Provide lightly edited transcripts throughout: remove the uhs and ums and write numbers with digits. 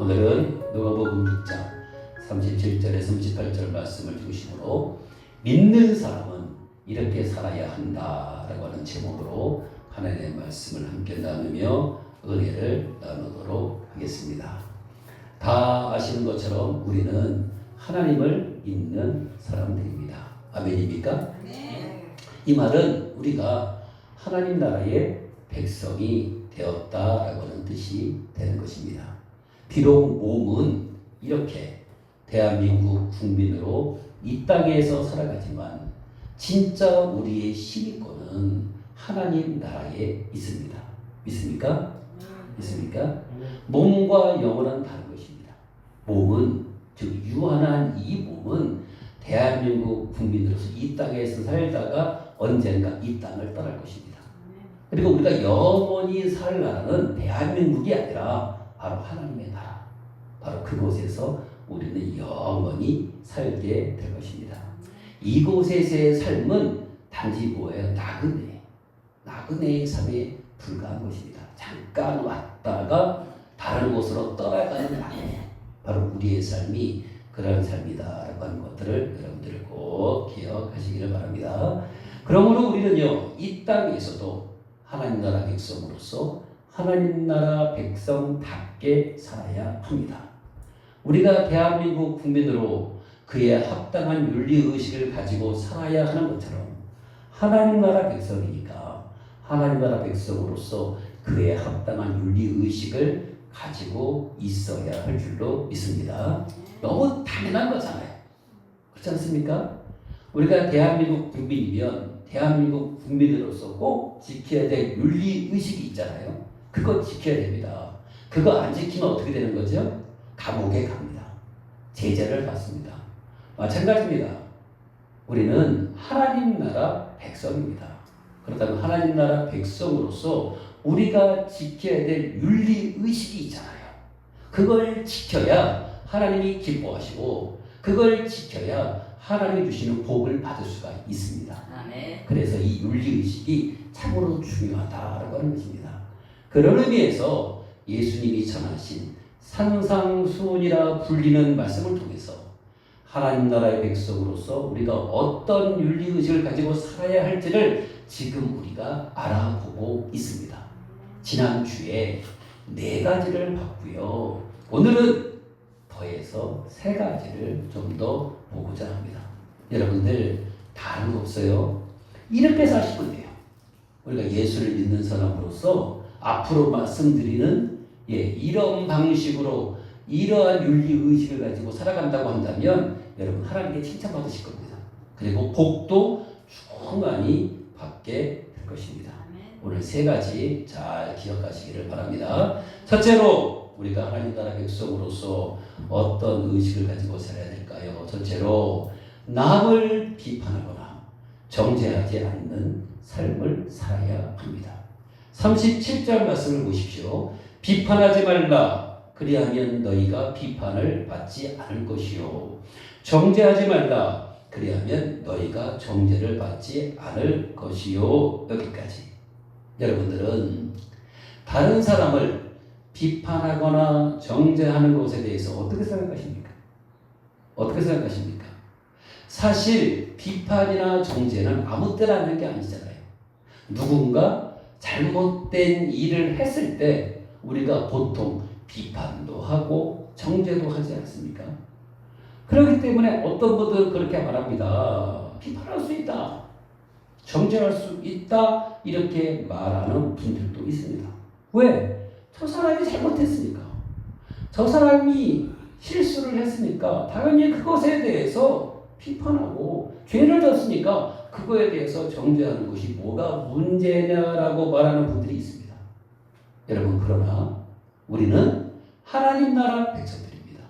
오늘은 누가복음 6장 37절에 38절 말씀을 중심으로 믿는 사람은 이렇게 살아야 한다라고 하는 제목으로 하나님의 말씀을 함께 나누며 은혜를 나누도록 하겠습니다. 다 아시는 것처럼 우리는 하나님을 믿는 사람들입니다. 아멘입니까? 네. 이 말은 우리가 하나님 나라의 백성이 되었다라고 하는 뜻이 되는 것입니다. 비록 몸은 이렇게 대한민국 국민으로 이 땅에서 살아가지만 진짜 우리의 심의권은 하나님 나라에 있습니다. 믿습니까? 믿습니까? 몸과 영혼은 다른 것입니다. 몸은 즉 유한한 이 몸은 대한민국 국민으로서 이 땅에서 살다가 언젠가 이 땅을 떠날 것입니다. 그리고 우리가 영원히 살 나라는 대한민국이 아니라 바로 하나님의 나라, 바로 그곳에서 우리는 영원히 살게 될 것입니다. 이곳에서의 삶은 단지 뭐예요? 나그네의 삶에 불과한 것입니다. 잠깐 왔다가 다른 곳으로 떠나가는 나그네, 바로 우리의 삶이 그런 삶이다라고 하는 것들을 여러분들 꼭 기억하시기를 바랍니다. 그러므로 우리는요, 이 땅에서도 하나님 나라 백성으로서 하나님 나라 백성답게 살아야 합니다. 우리가 대한민국 국민으로 그에 합당한 윤리의식을 가지고 살아야 하는 것처럼 하나님 나라 백성이니까 하나님 나라 백성으로서 그에 합당한 윤리의식을 가지고 있어야 할 줄로 믿습니다. 너무 당연한 거잖아요. 그렇지 않습니까? 우리가 대한민국 국민이면 대한민국 국민으로서 꼭 지켜야 될 윤리의식이 있잖아요. 그거 지켜야 됩니다. 그거 안 지키면 어떻게 되는 거죠? 감옥에 갑니다. 제재를 받습니다. 마찬가지입니다. 우리는 하나님 나라 백성입니다. 그렇다면 하나님 나라 백성으로서 우리가 지켜야 될 윤리의식이 있잖아요. 그걸 지켜야 하나님이 기뻐하시고 그걸 지켜야 하나님이 주시는 복을 받을 수가 있습니다. 아멘. 그래서 이 윤리의식이 참으로 중요하다라고 하는 것입니다. 그런 의미에서 예수님이 전하신 산상수훈이라 불리는 말씀을 통해서 하나님 나라의 백성으로서 우리가 어떤 윤리의식을 가지고 살아야 할지를 지금 우리가 알아보고 있습니다. 지난주에 4가지를 봤고요. 오늘은 더해서 3가지를 좀 더 보고자 합니다. 여러분들 다른 거 없어요? 이렇게 사시면 돼요. 우리가 예수를 믿는 사람으로서 앞으로 말씀드리는 이런 방식으로 이러한 윤리의식을 가지고 살아간다고 한다면 여러분 하나님께 칭찬받으실 겁니다. 그리고 복도 충만히 받게 될 것입니다. 오늘 3가지 잘 기억하시기를 바랍니다. 첫째로 우리가 하나님 나라 백성으로서 어떤 의식을 가지고 살아야 될까요? 첫째로 남을 비판하거나 정죄하지 않는 삶을 살아야 합니다. 37절 말씀을 보십시오. 비판하지 말라. 그리하면 너희가 비판을 받지 않을 것이요. 정죄하지 말라. 그리하면 너희가 정죄를 받지 않을 것이요. 여기까지. 여러분들은 다른 사람을 비판하거나 정죄하는 것에 대해서 어떻게 생각하십니까? 어떻게 생각하십니까? 사실 비판이나 정죄는 아무 때나 하는 게 아니잖아요. 누군가 잘못된 일을 했을 때 우리가 보통 비판도 하고 정죄도 하지 않습니까? 그렇기 때문에 어떤 분들은 그렇게 말합니다. 비판할 수 있다. 정죄할 수 있다. 이렇게 말하는 분들도 있습니다. 왜? 저 사람이 잘못했으니까. 저 사람이 실수를 했으니까 당연히 그것에 대해서 비판하고 죄를 졌으니까 그거에 대해서 정죄하는 것이 뭐가 문제냐라고 말하는 분들이 있습니다. 여러분 그러나 우리는 하나님 나라 백성들입니다.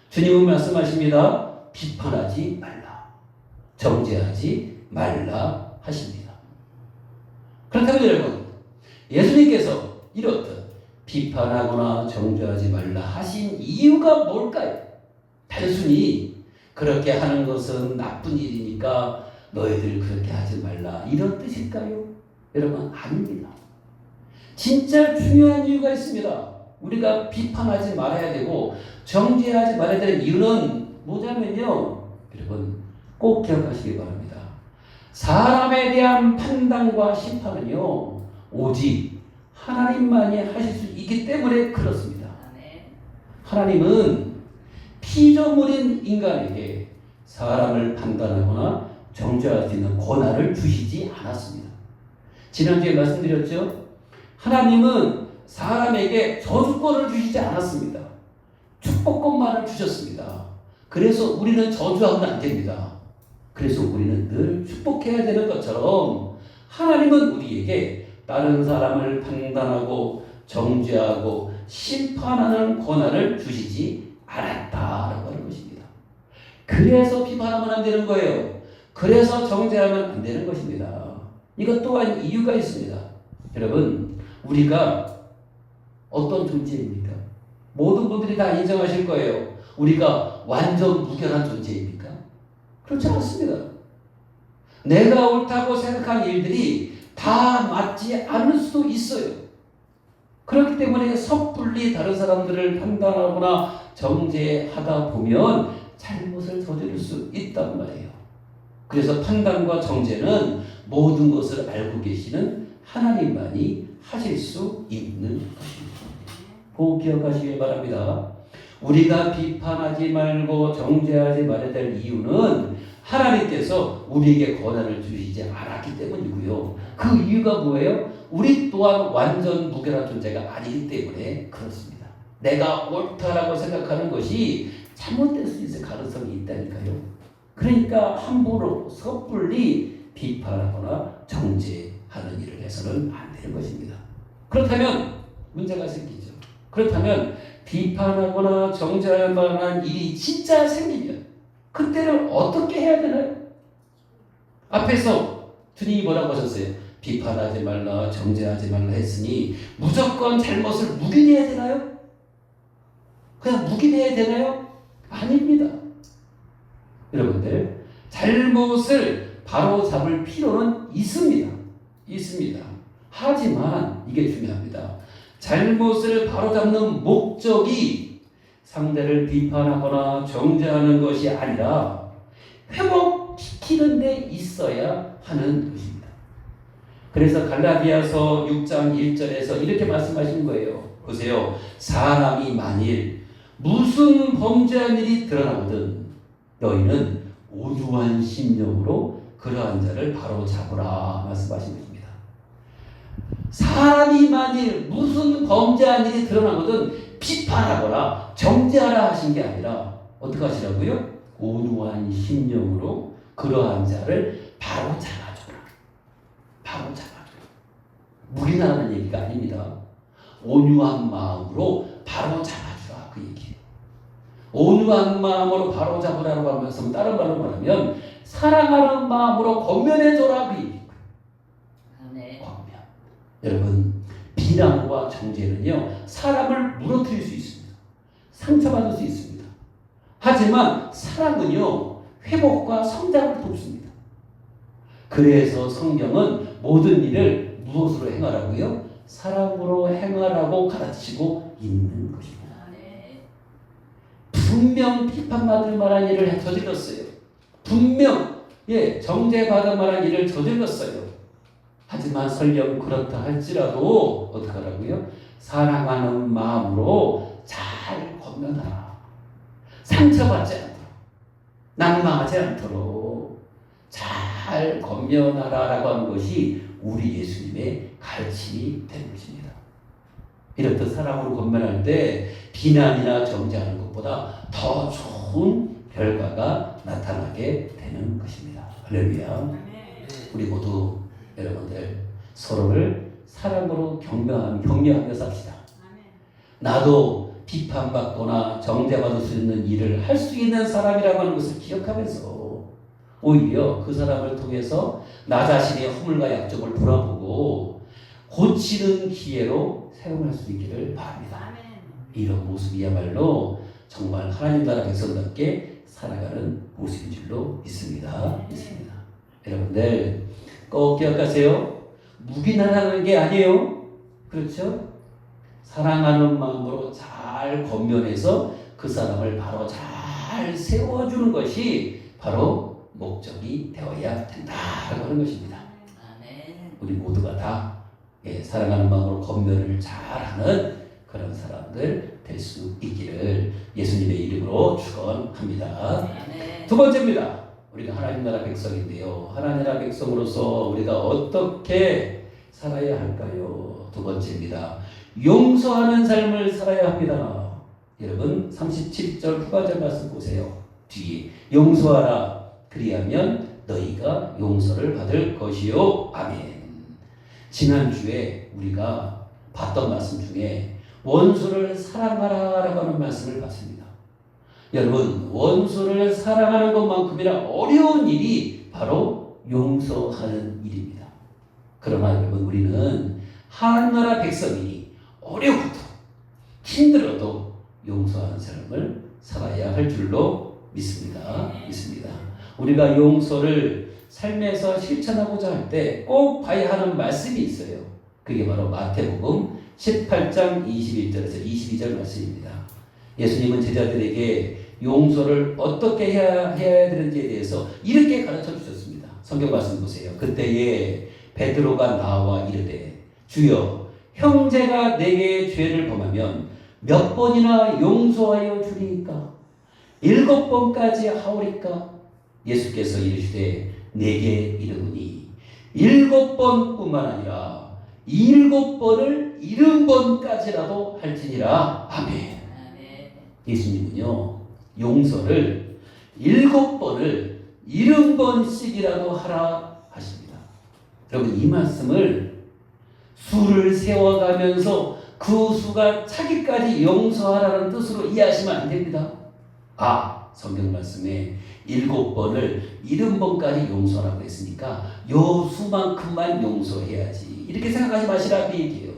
주님은 말씀하십니다. 비판하지 말라. 정죄하지 말라 하십니다. 그렇다면 여러분 예수님께서 이렇듯 비판하거나 정죄하지 말라 하신 이유가 뭘까요? 단순히 그렇게 하는 것은 나쁜 일이니까 너희들 그렇게 하지 말라 이런 뜻일까요? 여러분 아닙니다. 진짜 중요한 이유가 있습니다. 우리가 비판하지 말아야 되고 정죄하지 말아야 되는 이유는 뭐냐면요. 여러분 꼭 기억하시기 바랍니다. 사람에 대한 판단과 심판은요. 오직 하나님만이 하실 수 있기 때문에 그렇습니다. 하나님은 피조물인 인간에게 사람을 판단하거나 정죄할 수 있는 권한을 주시지 않았습니다. 지난주에 말씀드렸죠? 하나님은 사람에게 저주권을 주시지 않았습니다. 축복권만을 주셨습니다. 그래서 우리는 저주하면 안 됩니다. 그래서 우리는 늘 축복해야 되는 것처럼 하나님은 우리에게 다른 사람을 판단하고 정죄하고 심판하는 권한을 주시지 않았다라고 하는 것입니다. 그래서 비판하면 안 되는 거예요. 그래서 정죄하면 안 되는 것입니다. 이것 또한 이유가 있습니다. 여러분, 우리가 어떤 존재입니까? 모든 분들이 다 인정하실 거예요. 우리가 완전 무결한 존재입니까? 그렇지 않습니다. 내가 옳다고 생각한 일들이 다 맞지 않을 수도 있어요. 그렇기 때문에 섣불리 다른 사람들을 판단하거나 정죄하다 보면 잘못을 저지를 수 있단 말이에요. 그래서 판단과 정죄는 모든 것을 알고 계시는 하나님만이 하실 수 있는 것입니다. 꼭 기억하시길 바랍니다. 우리가 비판하지 말고 정죄하지 말아야 될 이유는 하나님께서 우리에게 권한을 주시지 않았기 때문이고요. 그 이유가 뭐예요? 우리 또한 완전 무결한 존재가 아니기 때문에 그렇습니다. 내가 옳다라고 생각하는 것이 잘못될 수 있을 가능성이 있다니까요. 그러니까 함부로 섣불리 비판하거나 정죄하는 일을 해서는 안 되는 것입니다. 그렇다면 문제가 생기죠. 그렇다면 비판하거나 정죄할 만한 일이 진짜 생기면 그때는 어떻게 해야 되나요? 앞에서 주님이 뭐라고 하셨어요? 비판하지 말라, 정죄하지 말라 했으니 무조건 잘못을 묵인해야 되나요? 그냥 묵인해야 되나요? 아닙니다. 여러분들, 잘못을 바로 잡을 필요는 있습니다. 있습니다. 하지만 이게 중요합니다. 잘못을 바로 잡는 목적이 상대를 비판하거나 정죄하는 것이 아니라 회복시키는 데 있어야 하는 것입니다. 그래서 갈라디아서 6장 1절에서 이렇게 말씀하신 거예요. 보세요. 사람이 만일 무슨 범죄한 일이 드러나거든 너희는 온유한 심령으로 그러한 자를 바로 잡으라 말씀하신 것입니다. 사람이 만일 무슨 범죄한 일이 드러나거든 비판하거나 정죄하라 하신 게 아니라 어떻게 하시라고요? 온유한 심령으로 그러한 자를 바로 잡아줘라. 바로 잡아줘라. 무리나라는 얘기가 아닙니다. 온유한 마음으로 바로 잡아주라 그 얘기예요. 온유한 마음으로 바로 잡으라고 하면서 다른 말로 말하면 사랑하는 마음으로 권면해줘라 그 얘기예요. 권면. 여러분, 비난과 정죄는요 사람을 무너뜨릴 수 있습니다. 상처받을 수 있습니다. 하지만 사랑은요 회복과 성장을 돕습니다. 그래서 성경은 모든 일을 무엇으로 행하라고요? 사랑으로 행하라고 가르치고 있는 것입니다. 분명 비판받을 만한 일을 저질렀어요. 분명 정죄받을 만한 일을 저질렀어요. 하지만 설령 그렇다 할지라도 어떻게 하라고요? 사랑하는 마음으로 잘 권면하라. 상처받지 않도록, 낭망하지 않도록 잘 권면하라라고 하는 것이 우리 예수님의 가르침이 되는 것입니다. 이렇듯 사랑으로 권면할 때 비난이나 정죄하는 것보다 더 좋은 결과가 나타나게 되는 것입니다. 할렐루야. 우리 모두 여러분들 서로를 사랑으로 격려하며 삽시다. 나도 비판받거나 정죄받을 수 있는 일을 할 수 있는 사람이라고 하는 것을 기억하면서 오히려 그 사람을 통해서 나 자신의 허물과 약점을 돌아보고 고치는 기회로 사용할 수 있기를 바랍니다. 이런 모습이야말로 정말 하나님 나라 백성답게 살아가는 모습인 줄로 믿습니다. 여러분들 꼭 기억하세요. 묵인하라는 게 아니에요. 그렇죠? 사랑하는 마음으로 잘 권면해서 그 사람을 바로 잘 세워주는 것이 바로 목적이 되어야 된다라고 하는 것입니다. 우리 모두가 다 사랑하는 마음으로 권면을 잘하는 그런 사람들 될 수 있기를 예수님의 이름으로 축원합니다. 두 번째입니다. 우리가 하나님 나라 백성인데요. 하나님 나라 백성으로서 우리가 어떻게 살아야 할까요? 두 번째입니다. 용서하는 삶을 살아야 합니다. 여러분 37절 후반절 말씀 보세요. 뒤에 용서하라 그리하면 너희가 용서를 받을 것이요. 아멘. 지난주에 우리가 봤던 말씀 중에 원수를 사랑하라라고 하는 말씀을 봤습니다. 여러분 원수를 사랑하는 것만큼이나 어려운 일이 바로 용서하는 일입니다. 그러나 여러분 우리는 하나님 나라 백성이니 어려워도 힘들어도 용서하는 삶을 살아야 할 줄로 믿습니다. 우리가 용서를 삶에서 실천하고자 할 때 꼭 봐야 하는 말씀이 있어요. 그게 바로 마태복음 18장 21절에서 22절 말씀입니다. 예수님은 제자들에게 용서를 어떻게 해야 되는지에 대해서 이렇게 가르쳐 주셨습니다. 성경 말씀 보세요. 그때에 베드로가 나와 이르되 주여 형제가 내게 죄를 범하면 몇 번이나 용서하여 주리이까? 7번까지 하오리까? 예수께서 이르시되 내게 이르노니 7번뿐만 아니라 7번을 70번까지라도 할지니라. 아멘. 예수님은요 용서를 7번을 70번씩이라도 하라 하십니다. 여러분 이 말씀을 수를 세워가면서 그 수가 차기까지 용서하라는 뜻으로 이해하시면 안 됩니다. 성경 말씀에 7번을 70번까지 용서하라고 했으니까 요 수만큼만 용서해야지 이렇게 생각하지 마시라 그 얘기예요.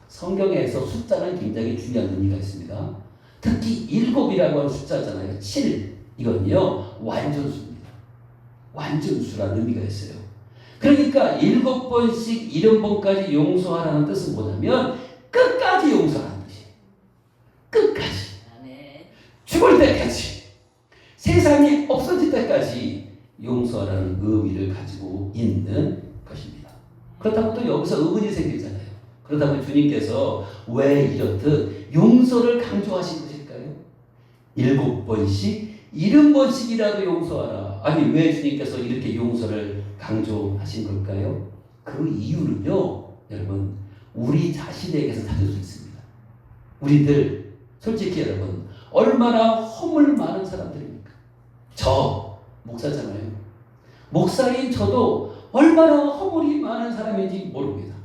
성경에서 숫자는 굉장히 중요한 의미가 있습니다. 특히 7이라고 하는 숫자잖아요. 7 이건요 완전수입니다. 완전수라는 의미가 있어요. 그러니까 7번씩 70번까지 용서하라는 뜻은 뭐냐면 끝까지 용서하는 뜻이에요. 끝까지. 죽을 때까지. 세상이 없어질 때까지 용서하라는 의미를 가지고 있는 것입니다. 그렇다고 또 여기서 의문이 생기잖아요. 그렇다면 주님께서 왜 이렇듯 용서를 강조하신 것일까요? 7번씩 70번씩이라도 용서하라. 아니 왜 주님께서 이렇게 용서를 강조하신 걸까요? 그 이유는요 여러분 우리 자신에게서 찾을 수 있습니다. 우리들 솔직히 여러분 얼마나 허물 많은 사람들입니까? 저 목사잖아요. 목사인 저도 얼마나 허물이 많은 사람인지 모릅니다.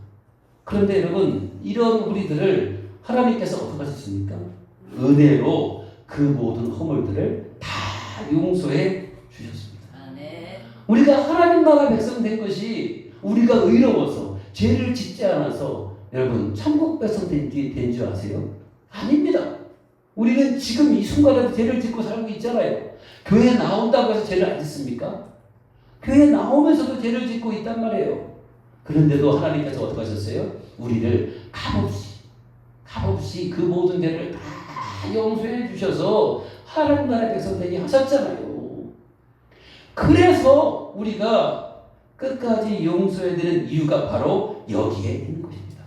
그런데 여러분 이런 우리들을 하나님께서 어떻게 하셨습니까? 은혜로 그 모든 허물들을 다 용서해 주셨습니다. 우리가 하나님 나라 백성 된 것이 우리가 의로워서 죄를 짓지 않아서 여러분 천국 백성 된 줄 아세요? 아닙니다. 우리는 지금 이 순간에도 죄를 짓고 살고 있잖아요. 교회 나온다고 해서 죄를 안 짓습니까? 교회 나오면서도 죄를 짓고 있단 말이에요. 그런데도 하나님께서 어떻게 하셨어요? 우리를 값없이 그 모든 죄를 다 용서해 주셔서 하나님 나라의 백성 되게 하셨잖아요. 그래서 우리가 끝까지 용서해야 되는 이유가 바로 여기에 있는 것입니다.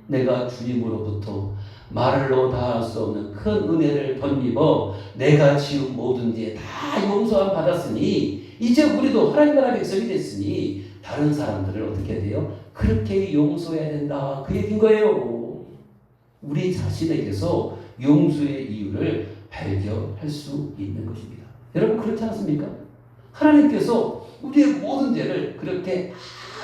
내가 주님으로부터 말로 다 할 수 없는 큰 은혜를 덧입어 내가 지은 모든 죄 다 용서함 받았으니 이제 우리도 하나님 나라 백성이 됐으니 다른 사람들을 어떻게 돼요? 그렇게 용서해야 된다. 그 얘기인 거예요. 우리 자신에게서 용서의 이유를 발견할 수 있는 것입니다. 여러분 그렇지 않습니까? 하나님께서 우리의 모든 죄를 그렇게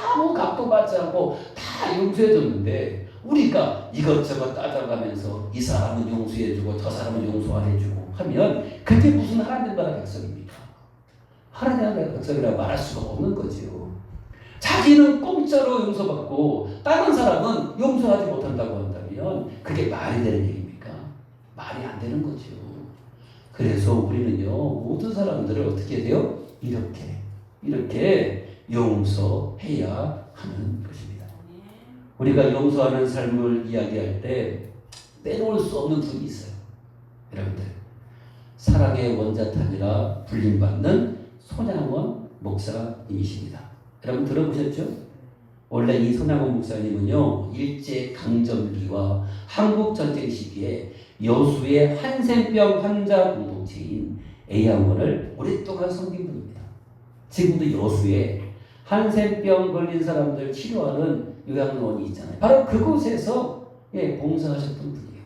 아무 값도 받지 않고 다 용서해 줬는데 우리가 이것저것 따져가면서 이 사람은 용서해주고 저 사람은 용서 안 해주고 하면 그게 무슨 하나님 나라 백성입니까? 하나님 나라 백성이라고 말할 수가 없는 거죠. 자기는 공짜로 용서받고 다른 사람은 용서하지 못한다고 한다면 그게 말이 되는 얘기입니까? 말이 안 되는 거죠. 그래서 우리는요 모든 사람들을 어떻게 해요? 이렇게 용서해야 하는 것입니다. 우리가 용서하는 삶을 이야기할 때 빼놓을 수 없는 분이 있어요. 여러분들, 사랑의 원자탄이라 불림받는 손양원 목사님이십니다. 여러분 들어보셨죠? 원래 이 손양원 목사님은요, 일제강점기와 한국전쟁 시기에 여수의 한센병 환자 공동체인 A양원을 오랫동안 섬긴 분입니다. 지금도 여수에 한센병 걸린 사람들 치료하는 요양원이 있잖아요. 바로 그곳에서 봉사하셨던 분이에요.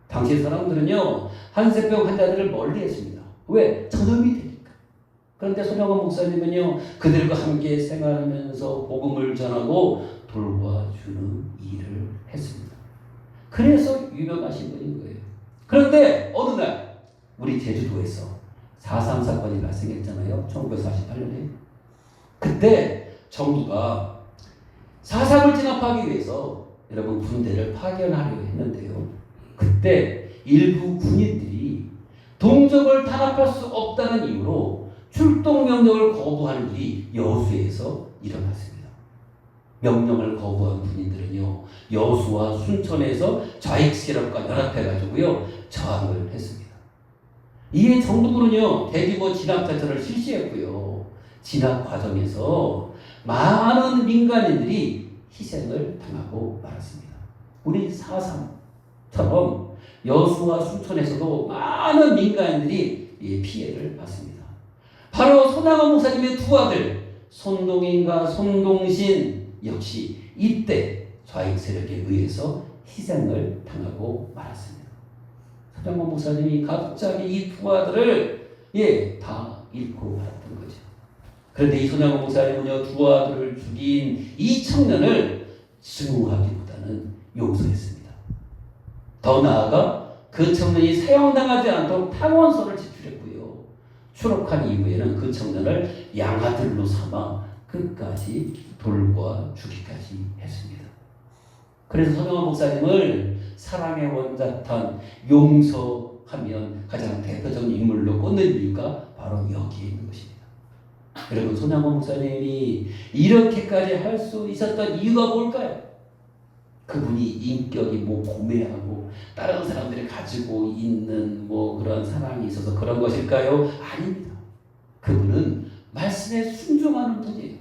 당시 사람들은요, 한센병 환자들을 멀리했습니다. 왜? 전염이 되니까. 그런데 손양원 목사님은요, 그들과 함께 생활하면서 복음을 전하고 돌봐주는 일을 했습니다. 그래서 유명하신 분인 거예요. 그런데 어느 날 우리 제주도에서 4.3 사건이 발생했잖아요. 1948년에. 그때 정부가 4.3을 진압하기 위해서 여러분 군대를 파견하려 했는데요. 그때 일부 군인들이 동족을 탄압할 수 없다는 이유로 출동 명령을 거부하는 일이 여수에서 일어났습니다. 명령을 거부한 군인들은요, 여수와 순천에서 좌익 세력과 연합해가지고요, 저항을 했습니다. 이에 정부군은요, 대규모 진압 작전을 실시했고요. 진압 과정에서 많은 민간인들이 희생을 당하고 말았습니다. 우리 4.3처럼 여수와 순천에서도 많은 민간인들이 피해를 봤습니다. 바로 손양원 목사님의 두 아들 손동인과 손동신 역시 이때 좌익 세력에 의해서 희생을 당하고 말았습니다. 손양원 목사님이 갑자기 이 두 아들을 다 잃고 말았던 거죠. 그런데 이 손양원 목사님은요, 두 아들을 죽인 이 청년을 증오하기보다는 용서했습니다. 더 나아가 그 청년이 사형당하지 않도록 탕원서를 제출했고요. 추록한 이후에는 그 청년을 양아들로 삼아 끝까지 돌봐주기까지 했습니다. 그래서 손양원 목사님을 사랑의 원자탄, 용서하면 가장 대표적인 인물로 꼽는 이유가 바로 여기에 있는 것입니다. 여러분, 손양원 목사님이 이렇게까지 할 수 있었던 이유가 뭘까요? 그분이 인격이 고매하고 다른 사람들이 가지고 있는 그런 사랑이 있어서 그런 것일까요? 아닙니다. 그분은 말씀에 순종하는 분이에요.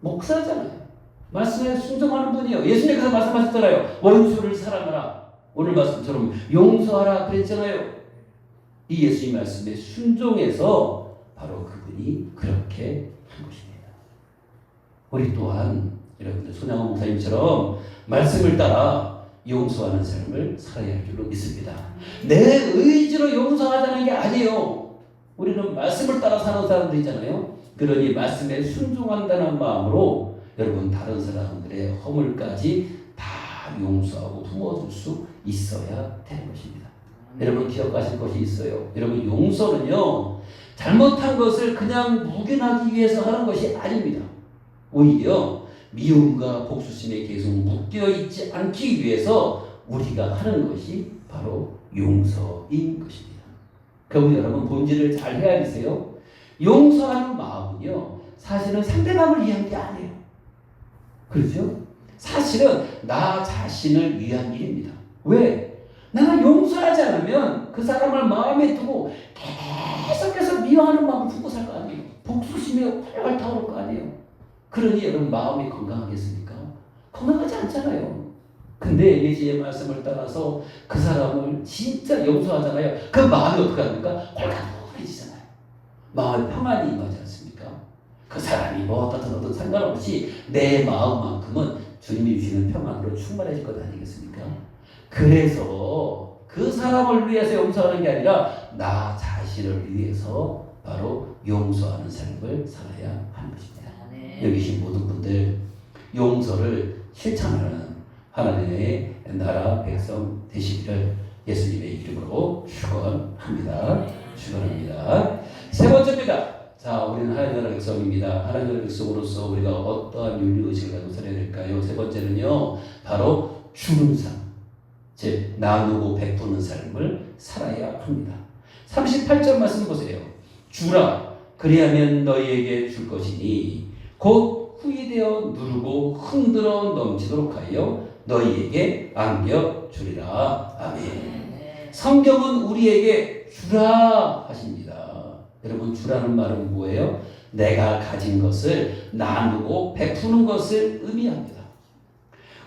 목사잖아요. 말씀에 순종하는 분이에요. 예수님께서 말씀하셨잖아요. 원수를 사랑하라. 오늘 말씀처럼 용서하라 그랬잖아요. 이 예수님 말씀에 순종해서 바로 그분이 그렇게 한 것입니다. 우리 또한 여러분들 손양원 목사님처럼 말씀을 따라 용서하는 삶을 살아야 할 줄로 믿습니다. 내 의지로 용서하자는 게 아니에요. 우리는 말씀을 따라 사는 사람들이잖아요. 그러니 말씀에 순종한다는 마음으로 여러분 다른 사람들의 허물까지 다 용서하고 품어줄 수 있어야 되는 것입니다. 여러분 기억하실 것이 있어요. 여러분 용서는요, 잘못한 것을 그냥 묵인하기 위해서 하는 것이 아닙니다. 오히려 미움과 복수심에 계속 묶여있지 않기 위해서 우리가 하는 것이 바로 용서인 것입니다. 그럼 여러분 본질을 잘 헤아리세요. 용서하는 마음은요, 사실은 상대방을 위한 게 아니에요. 그렇죠? 사실은 나 자신을 위한 일입니다. 왜? 내가 용서하지 않으면 그 사람을 마음에 두고 계속해서 미워하는 마음을 품고 살 거 아니에요. 복수심에 활활 타오를 거 아니에요. 그러니 여러분 마음이 건강하겠습니까? 건강하지 않잖아요. 근데 예수의 말씀을 따라서 그 사람을 진짜 용서하잖아요. 그 마음이 어떻게 합니까? 홀가분해지잖아요. 마음에 평안이 임하지 않습니까? 그 사람이 어떤 상관없이 내 마음만큼은 주님이 주시는 평안으로 충만해질 것 아니겠습니까? 그래서 그 사람을 위해서 용서하는 게 아니라 나 자신을 위해서 바로 용서하는 삶을 살아야 하는 것입니다. 여기 계신 모든 분들 용서를 실천하는 하나님의 나라 백성 되시기를 예수님의 이름으로 축원합니다. 축원합니다. 세 번째입니다. 자, 우리는 하나님 나라 백성입니다. 하나님 나라 백성으로서 우리가 어떠한 윤리의식을 가지고 살아야 될까요? 세 번째는요, 바로 주는 삶, 즉 나누고 베푸는 삶을 살아야 합니다. 38절 말씀 보세요. 주라, 그리하면 너희에게 줄 것이니 곧 후이되어 누르고 흔들어 넘치도록 하여 너희에게 안겨주리라. 아멘. 성경은 우리에게 주라 하십니다. 여러분, 주라는 말은 뭐예요? 내가 가진 것을 나누고 베푸는 것을 의미합니다.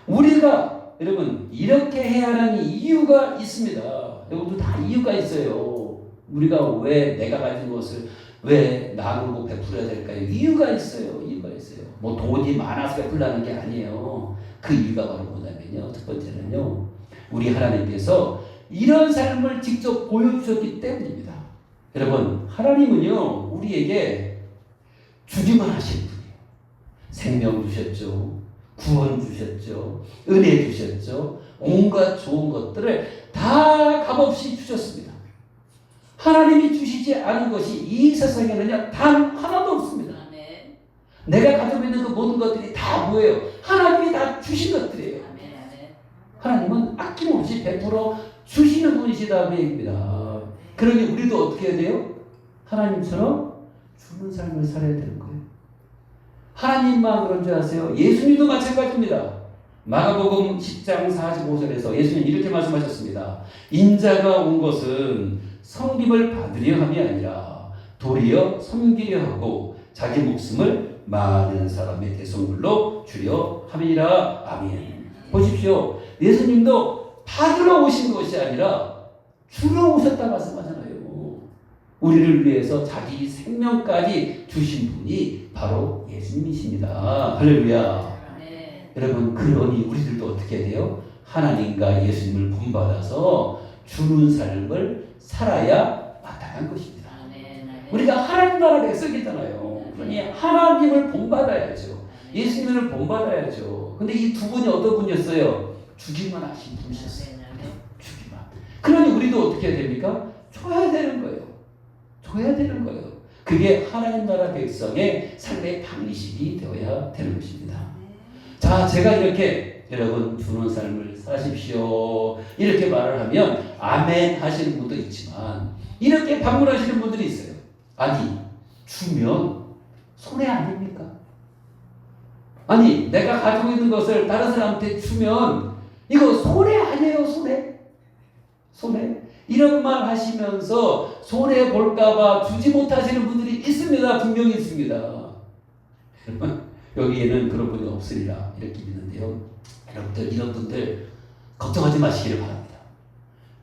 우리가 여러분 이렇게 해야 하는 이유가 있습니다. 여러분도 다 이유가 있어요. 우리가 왜 내가 가진 것을 왜 나누고 베풀어야 될까요? 이유가 있어요. 이유가 있어요. 뭐 돈이 많아서 베풀라는 게 아니에요. 그 이유가 바로 뭐냐면요. 첫 번째는요. 우리 하나님께서 이런 삶을 직접 보여주셨기 때문입니다. 여러분, 하나님은요 우리에게 주기만 하신 분이에요. 생명 주셨죠. 구원 주셨죠. 은혜 주셨죠. 온갖 좋은 것들을 다 값없이 주셨습니다. 하나님이 주시지 않은 것이 이 세상에는요 단 하나도 없습니다. 내가 가지고 있는 그 모든 것들이 다 뭐예요? 하나님이 다 주신 것들이에요. 하나님은 아낌없이 베풀어 주시는 분이시다 그 얘기입니다. 그러니 우리도 어떻게 해야 돼요? 하나님처럼 주는 삶을 살아야 되는 거예요. 하나님만 그런 줄 아세요? 예수님도 마찬가지입니다. 마가복음 10장 45절에서 예수님 이렇게 말씀하셨습니다. 인자가 온 것은 섬김을 받으려 함이 아니라 도리어 섬기려 하고 자기 목숨을 많은 사람의 대속물로 주려 함이라. 아멘. 보십시오. 예수님도 받으러 오신 것이 아니라 주러 오셨다 말씀하잖아요. 우리를 위해서 자기 생명까지 주신 분이 바로 예수님이십니다. 할렐루야. 네. 여러분, 그러니 우리들도 어떻게 해야 돼요? 하나님과 예수님을 본받아서 주는 삶을 살아야 마땅한 것입니다. 우리가 하나님 나라 백성이잖아요. 그러니 하나님을 본받아야죠. 예수님을 본받아야죠. 근데 이 두 분이 어떤 분이었어요? 주기만 하신 분이셨어요. 주기만. 그러니 우리도 어떻게 해야 됩니까? 줘야 되는 거예요. 줘야 되는 거예요. 그게 하나님 나라 백성의 삶의 방식이 되어야 되는 것입니다. 자, 제가 이렇게 여러분 주는 삶을 사십시오 이렇게 말을 하면 아멘 하시는 분도 있지만 이렇게 방문하시는 분들이 있어요. 아니, 주면 손해 아닙니까? 아니, 내가 가지고 있는 것을 다른 사람한테 주면 이거 손해 아니에요? 손해? 손해? 이런 말 하시면서 손해 볼까봐 주지 못하시는 분들이 있습니다. 분명히 있습니다. 여기에는 그런 분이 없으리라 이렇게 믿는데요. 여러분들 이런 분들 걱정하지 마시기를 바랍니다.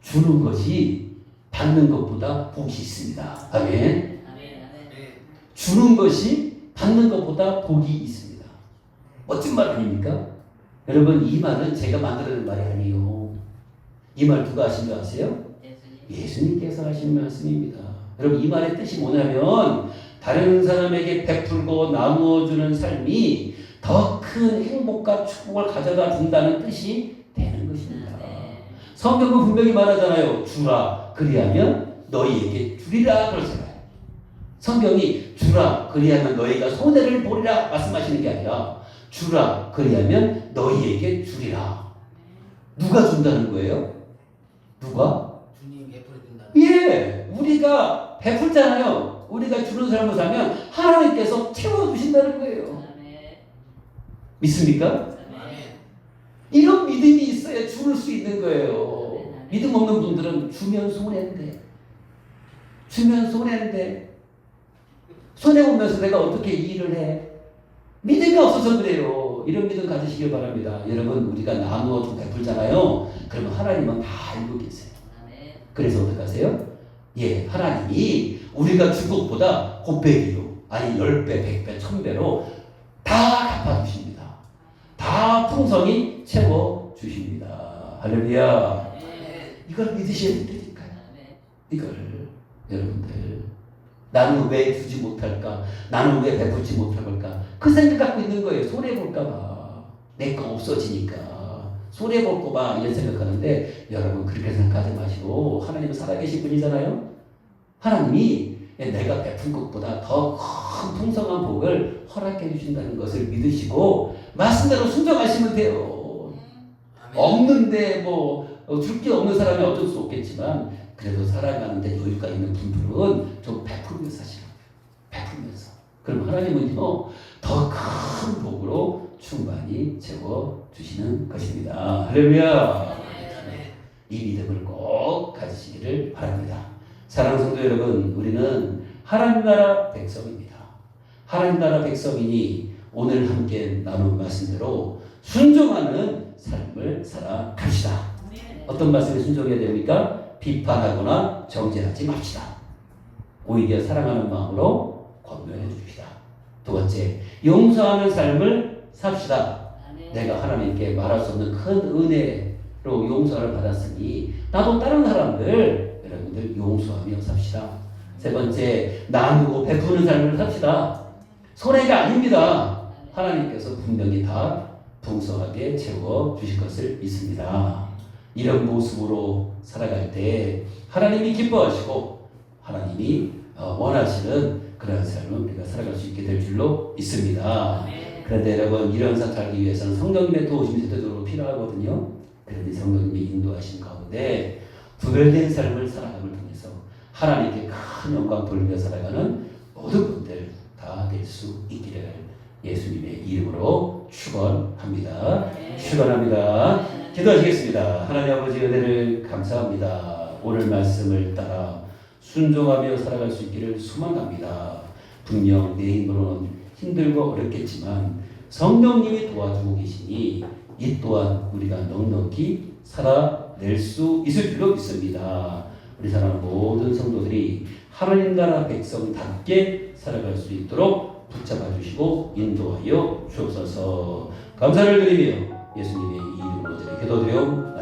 주는 것이 받는 것보다 복이 있습니다. 아멘. 주는 것이 받는 것보다 복이 있습니다. 멋진 말 아닙니까? 여러분, 이 말은 제가 만들어낸 말이 아니에요. 이 말 누가 하신 줄 아세요? 예수님께서 하신 말씀입니다. 여러분, 이 말의 뜻이 뭐냐면 다른 사람에게 베풀고 나누어주는 삶이 더 큰 행복과 축복을 가져다 준다는 뜻이 되는 것입니다. 성경은 분명히 말하잖아요. 주라 그리하면 너희에게 주리라 그러잖아요. 성경이 주라 그리하면 너희가 손해를 보리라 말씀하시는 게 아니라 주라 그리하면 너희에게 주리라. 누가 준다는 거예요? 누가? 주님 베풀어 준다. 예, 우리가 베풀잖아요. 우리가 주는 삶을 살면 하나님께서 채워주신다는 거예요. 믿습니까? 이런 믿음이 있어야 주를 수 있는 거예요. 믿음 없는 분들은 주면 손해인데, 주면 손해인데, 손해보면서 내가 어떻게 일을 해? 믿음이 없어서 그래요. 이런 믿음 가지시길 바랍니다. 여러분, 우리가 나누어 좀 베풀잖아요. 그러면 하나님은 다 알고 계세요. 그래서 어떻게 하세요? 예, 하나님이 우리가 준 것보다 곱배기로, 아니 10배, 100배, 1000배로 다 갚아주십니다. 다 풍성히 채워주십니다. 할렐루야. 이걸 믿으셔야 되니까요. 이걸 여러분들, 나는 왜 주지 못할까? 나는 왜 베풀지 못할까? 그 생각 갖고 있는 거예요. 손해볼까봐. 내 거 없어지니까. 손해볼까봐 이런 생각하는데 여러분 그렇게 생각하지 마시고 하나님은 살아계신 분이잖아요. 하나님이 내가 베푼 것보다 더 큰 풍성한 복을 허락해 주신다는 것을 믿으시고 말씀대로 순종하시면 돼요. 없는데 뭐 줄 게 없는 사람이 어쩔 수 없겠지만 그래도 살아가는데 여유가 있는 분들은 좀 베풀면서 하시라고요. 베풀면서. 그럼 하나님은요 더 큰 복으로 충만히 채워 주시는 것입니다. 할렐루야. 이 믿음을 꼭 가지시기를 바랍니다. 사랑하는 성도 여러분, 우리는 하나님 나라 백성입니다. 하나님 나라 백성이니 오늘 함께 나눈 말씀대로 순종하는 삶을 살아갑시다. 어떤 말씀에 순종해야 됩니까? 비판하거나 정죄하지 맙시다. 오히려 사랑하는 마음으로 권면해 줍시다. 두 번째, 용서하는 삶을 삽시다. 내가 하나님께 말할 수 없는 큰 은혜로 용서를 받았으니 나도 다른 사람들 여러분들 용서하며 삽시다. 세 번째, 나누고 베푸는 삶을 삽시다. 손해가 아닙니다. 하나님께서 분명히 다 풍성하게 채워 주실 것을 믿습니다. 이런 모습으로 살아갈 때 하나님이 기뻐하시고 하나님이 원하시는 그런 삶을 우리가 살아갈 수 있게 될 줄로 믿습니다. 그런데 여러분, 이런 삶 살기 위해서는 성령님의 도우심이 제대로 필요하거든요. 그러니 성령님이 인도하신 가운데 구별된 삶을 살아감을 통해서 하나님께 큰 영광 돌리며 살아가는 모든 분들 다 될 수 있기를 예수님의 이름으로 축원합니다. 축원합니다. 기도하시겠습니다. 하나님 아버지 은혜를 감사합니다. 오늘 말씀을 따라 순종하며 살아갈 수 있기를 소망합니다. 분명 내 힘으로는 힘들고 어렵겠지만 성령님이 도와주고 계시니 이 또한 우리가 넉넉히 살아낼 수 있을 줄로 믿습니다. 우리 사랑하는 모든 성도들이 하나님 나라 백성답게 살아갈 수 있도록 붙잡아 주시고 인도하여 주옵소서. 감사를 드리며 예수님의 이름으로 기도드려